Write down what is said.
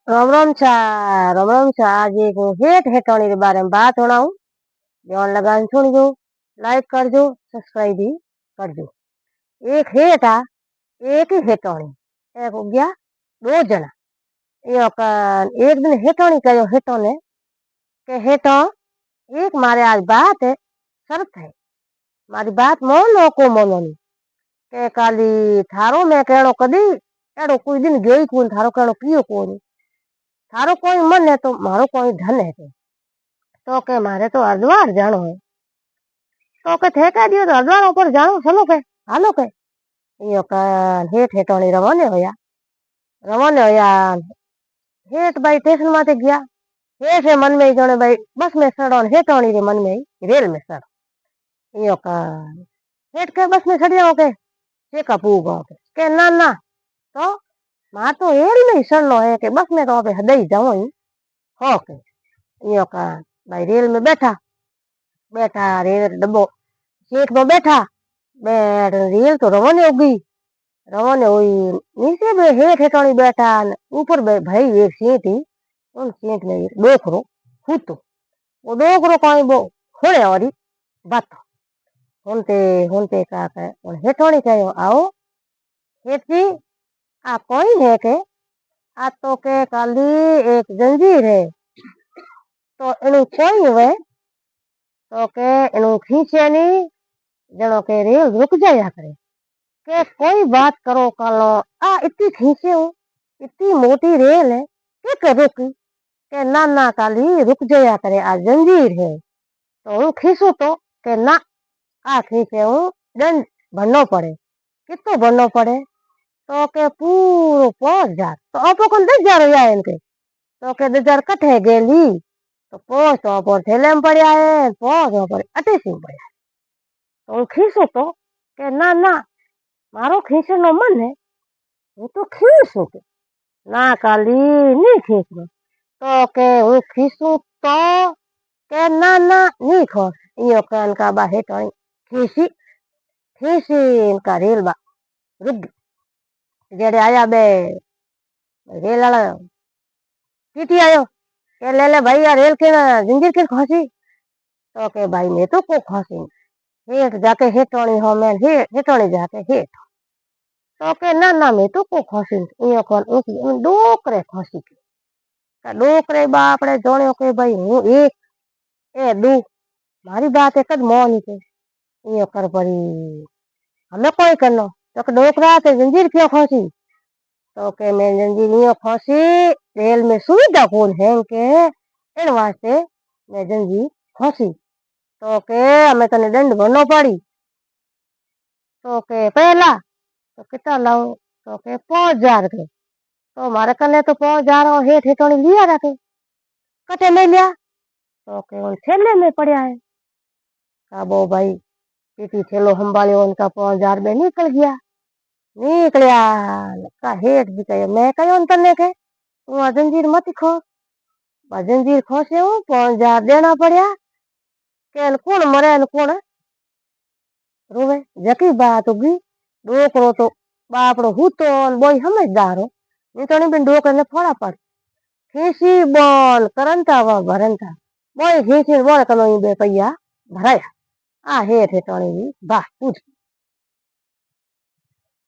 राम राम छा। आज एक हेठ हेठाणी के बारे में बात होना हूँ। ध्यान लगान सुनजो, लाइक करजो, सब्सक्राइब भी करजो। एक हेठ आ, एक ही हेठाणी। एक हो गया दो जना। एक दिन हेठाणी कहो हेठो ने के हेठो एक मारे आज बात है, शर्त है, मारी बात मोनो को मोनो नहीं के काली थारो में कहणो कदी एड़ो कोई दिन गयो ही कोई थारो कहणो पियो कोनी। थारो कोई मन है तो मारो कोई धन है तो के मारे तो हरिद्वार जानो है तो के थे कह दियो तो हरिद्वार ऊपर जानो चलो के हालो के यो का हेठ हेठाणी रवाने होया हेठ भाई स्टेशन माथे गया। हेठ रे मन में ही जाने भाई बस में चढ़ो हेठाणी रे मन में ही रेल में चढ़ो। यो का हेठ के बस में चढ़िया के चेका पूगो के ना ना तो मां तो रेल में ही चढ़नो है के बस में तो अबे हदई जाओ ही हो के यो का भाई रेल में बैठा बैठा रेल डब्बो सीट पर बैठा बैठ रेल तो रवाने हुई नीचे में हेठ हेठाणी बैठा ऊपर भाई एक सीट ही उन सीट में डोकरो हूतो वो डोकरो कहीं वो होने वाली बात होनते होनते का कहे और हेठाणी कहो आओ हेठ जी आ कोई है के आ तो के काली एक जंजीर है तो इनु कोई हुए तो के इनु खींचे नहीं जनो के रेल रुक जाया करे के कोई बात करो कालो आ इतनी खींचे हो इतनी मोटी रेल है के कर रुकी के ना ना काली रुक जाया करे आ जंजीर है तो हूँ खींचू तो के ना आ खींचे हूँ दंड भरनो पड़े कितो भरनो पड़े तो के पूरो 5,000 तो आपो कौन 10,000 हो जाए इनके तो के 10,000 कटे गेली तो 500 पर थैले में पड़े आए 500 पर अटेसी में पड़े तो हूँ खींचू तो के ना ना मारो खींचनो मन है હું તો ખીસું કે ના કાલી નહીં ખીસું તો કે હું ખીસું તો કે ના ના નહીં ખો ઈયો કાન કા બા હેઠાણી ખીસી ખીસી इनका रेल बा रुक गई जेड़े आया बे रेल वाला टीटी आयो के ले भाई यार रेल के जंजीर के खोसी तो के भाई मैं तो को खोसी हेठ जाके हेठाणी हो मैं हेठाणी जाके हेठ तो के ना ना मैं तो को खोसी ईयो कोन ऊकी डोकरे खोसी डोकरे बापड़े जोण्यो के भाई हूँ एक ए दू मारी बात एक मोह नहीं के ईयो कर पड़ी हमें कोई करनो तो के डोकरा के जंजीर क्यों खोसी तो के मैं जंजीर ईयो खोसी रेल में सुविधा कौन है के इन वास्ते मैं जंजीर खोसी तो के हमें तने दंड भरनो पड़ी तो के पहला तो कितना लाऊं तो के 5,000 के तो मारे कने तो 5,000 और हेठ हेठाणी लिया रखे कटे नहीं लिया तो के उन थैले में पड़ा है काबो भाई टीटी थैलो संभालियो उनका 5,000 में निकल गया निकलिया का हेठ भी कहो मैं कहो तने के तू जंजीर मत खो जंजीर खोसे हूँ 5,000 देना पड़ा के कौन मरे न कौन रोवे जकी बात होगी डोकरो तो बापड़ो हूतो बोई समझदार हो नहीं तो नहीं बिन डोकर ने फोड़ा पड़ खीसी बोल करंता व भरंता बोई खीसी बोल कनो बे पैया भराया आ हेठ हेठाणी बा पूछ